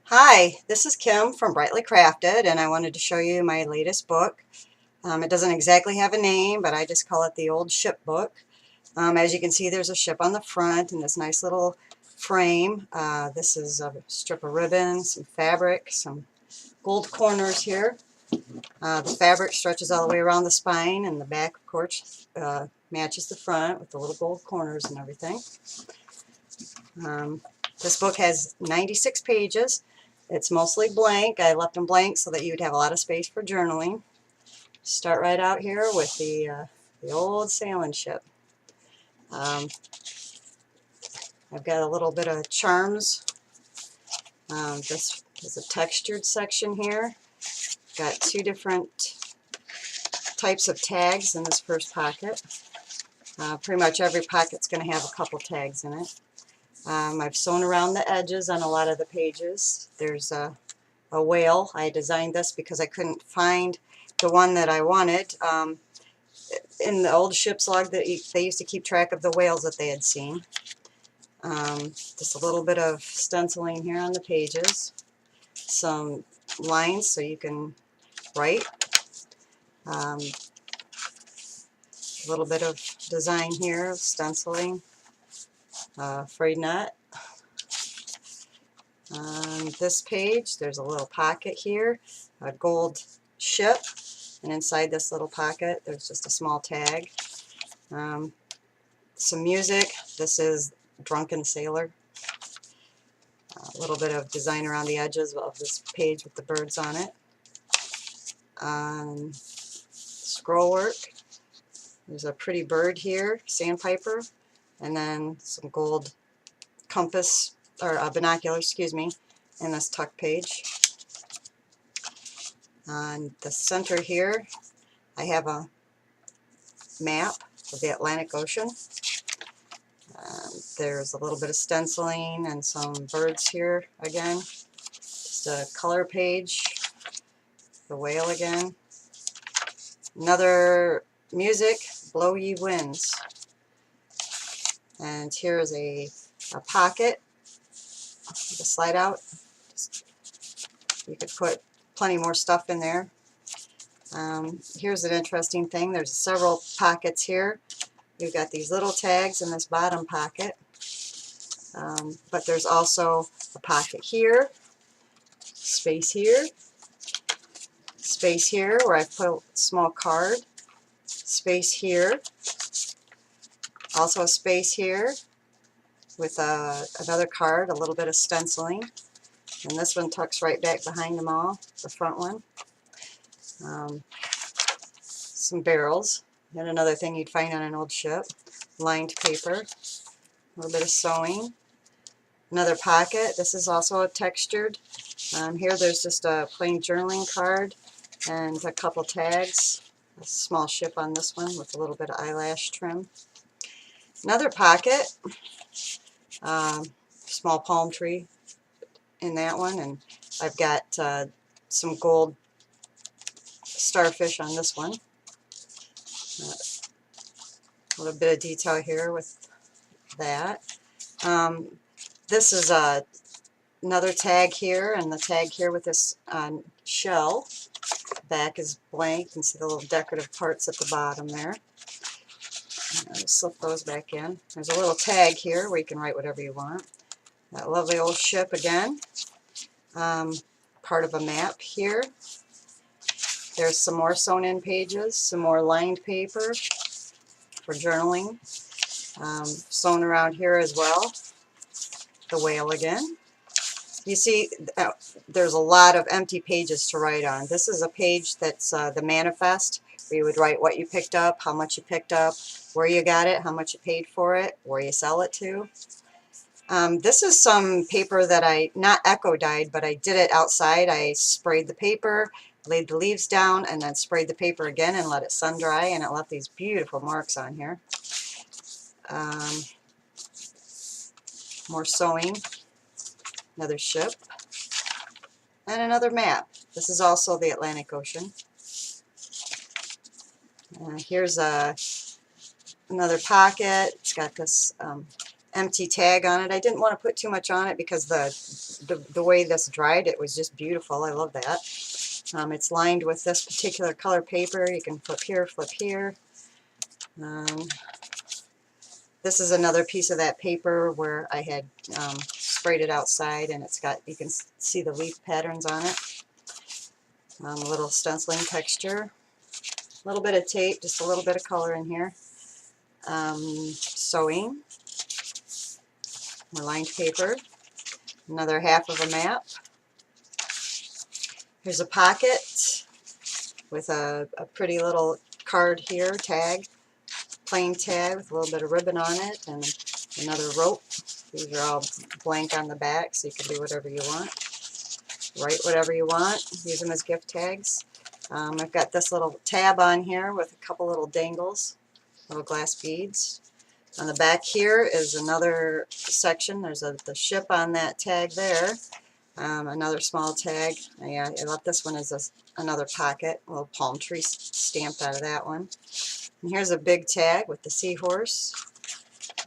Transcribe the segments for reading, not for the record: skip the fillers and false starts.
Hi, this is Kim from Brightly Crafted, and I wanted to show you my latest book. It doesn't exactly have a name, but I just call it the Old Ship Book. As you can see, there's a ship on the front and this nice little frame. This is a strip of ribbon, some fabric, some gold corners here. The fabric stretches all the way around the spine, and the back, of course, matches the front with the little gold corners and everything. Um, this book has 96 pages. It's mostly blank. I left them blank so that you'd have a lot of space for journaling. Start right out here with the old sailing ship. I've got a little bit of charms. This is a textured section here. Got two different types of tags in this first pocket. Pretty much every pocket's going to have a couple tags in it. I've sewn around the edges on a lot of the pages. There's a whale. I designed this because I couldn't find the one that I wanted. In the old ship's log, they used to keep track of the whales that they had seen. Just a little bit of stenciling here on the pages. Some lines so you can write. A little bit of design here, stenciling. Frayed knot. On this page, there's a little pocket here, a gold ship, and inside this little pocket, there's just a small tag. Some music. This is Drunken Sailor. A little bit of design around the edges of this page with the birds on it. Scroll work. There's a pretty bird here, sandpiper, and then some gold compass, or binoculars, excuse me, in this tuck page. On the center here, I have a map of the Atlantic Ocean. There's a little bit of stenciling and some birds here again. Just a color page. The whale again. Another music, Blow Ye Winds. And here's a pocket with a slide out. You could put plenty more stuff in there. Here's an interesting thing. There's several pockets here. You've got these little tags in this bottom pocket. But there's also a pocket here, space here where I've put a small card, space here, also a space here with another card, a little bit of stenciling, and this one tucks right back behind them all, the front one. Some barrels, and another thing you'd find on an old ship, lined paper, a little bit of sewing. Another pocket. This is also textured. Here there's just a plain journaling card and a couple tags. A small ship on this one with a little bit of eyelash trim. Another pocket. Small palm tree in that one, and I've got some gold starfish on this one. A little bit of detail here with that. This is another tag here, and the tag here with this shell. Back is blank. You can see the little decorative parts at the bottom there. I'll slip those back in. There's a little tag here where you can write whatever you want. That lovely old ship again. Part of a map here. There's some more sewn in pages, some more lined paper for journaling. Sewn around here as well. The whale again. You see, there's a lot of empty pages to write on. This is a page that's the manifest, where you would write what you picked up, how much you picked up, where you got it, how much you paid for it, where you sell it to. This is some paper that I, not eco dyed, but I did it outside. I sprayed the paper, laid the leaves down, and then sprayed the paper again and let it sun dry, and it left these beautiful marks on here. More sewing. Another ship. And another map. This is also the Atlantic Ocean. Here's another pocket. It's got this empty tag on it. I didn't want to put too much on it because the the way this dried, it was just beautiful. I love that. It's lined with this particular color paper. You can flip here, flip here. This is another piece of that paper where I had sprayed it outside, and it's got, you can see the leaf patterns on it. A little stenciling texture. A little bit of tape, just a little bit of color in here. Sewing. More lined paper. Another half of a map. Here's a pocket with a pretty little card here, tag. Plain tag with a little bit of ribbon on it, and another rope. These are all blank on the back, so you can do whatever you want. Write whatever you want. Use them as gift tags. I've got this little tab on here with a couple little dangles, little glass beads. On the back here is another section. There's the ship on that tag there. Another small tag. I left this one as another pocket. A little palm tree stamped out of that one. And here's a big tag with the seahorse,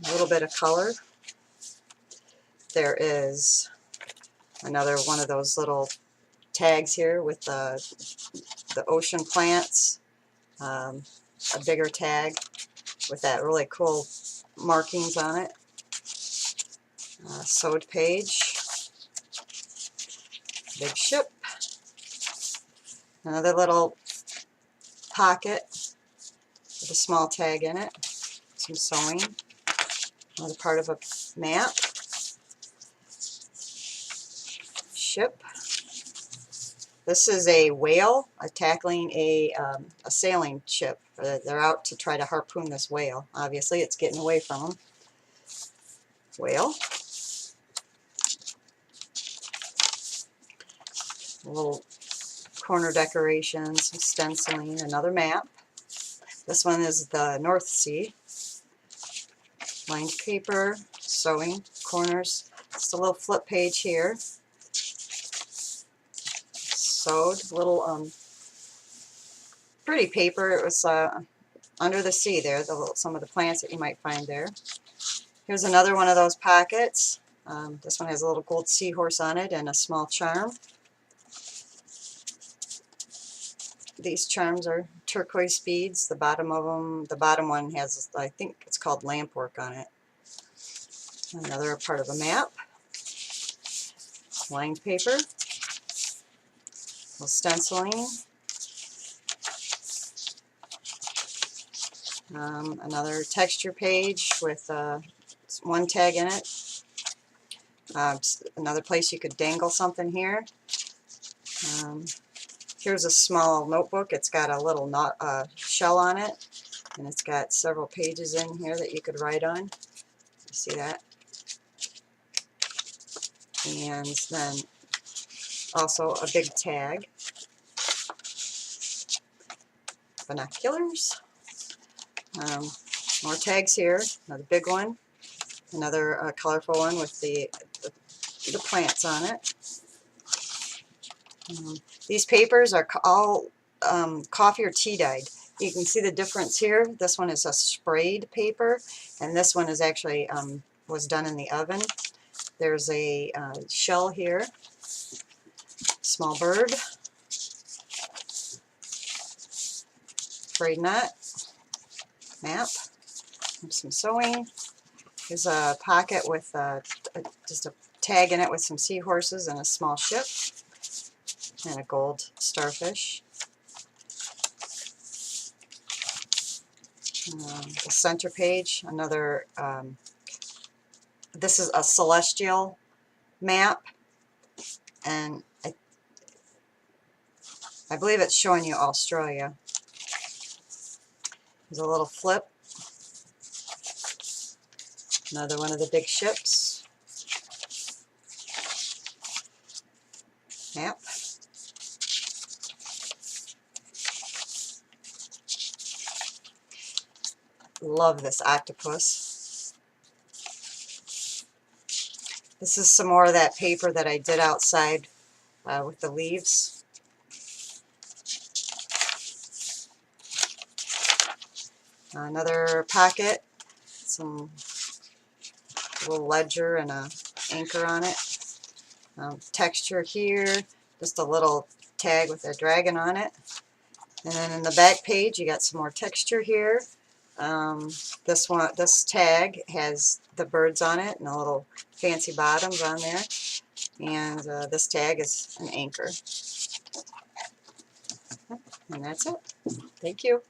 a little bit of color. There is another one of those little tags here with the ocean plants, a bigger tag with that really cool markings on it. Sewed page, big ship, another little pocket with a small tag in it, some sewing, another part of a map, ship. This is a whale tackling a sailing ship. They're out to try to harpoon this whale. Obviously, it's getting away from them. Whale. A little corner decorations, some stenciling, another map. This one is the North Sea. Lined paper, sewing, corners. Just a little flip page here. Sewed, little pretty paper. It was under the sea there, some of the plants that you might find there. Here's another one of those pockets. This one has a little gold seahorse on it and a small charm. These charms are turquoise beads. The bottom of them, the bottom one has, I think it's called lamp work on it. Another part of a map. Lined paper. A little stenciling. Another texture page with one tag in it. Another place you could dangle something here. Here's a small notebook. It's got a little shell on it, and it's got several pages in here that you could write on. You see that? And then also a big tag. Binoculars. More tags here. Another big one. Another colorful one with the plants on it. These papers are all coffee or tea dyed. You can see the difference here. This one is a sprayed paper, and this one is actually was done in the oven. There's a shell here, small bird, braid knot, map, and some sewing. Here's a pocket with just a tag in it with some seahorses and a small ship. And a gold starfish. The center page, another, this is a celestial map, and I believe it's showing you Australia. There's a little flip. Another one of the big ships. Map. Love this octopus. This is some more of that paper that I did outside with the leaves. Another pocket, some little ledger and a anchor on it. Texture here, just a little tag with a dragon on it. And then in the back page, you got some more texture here. This tag has the birds on it and the little fancy bottoms on there. And this tag is an anchor. And that's it. Thank you.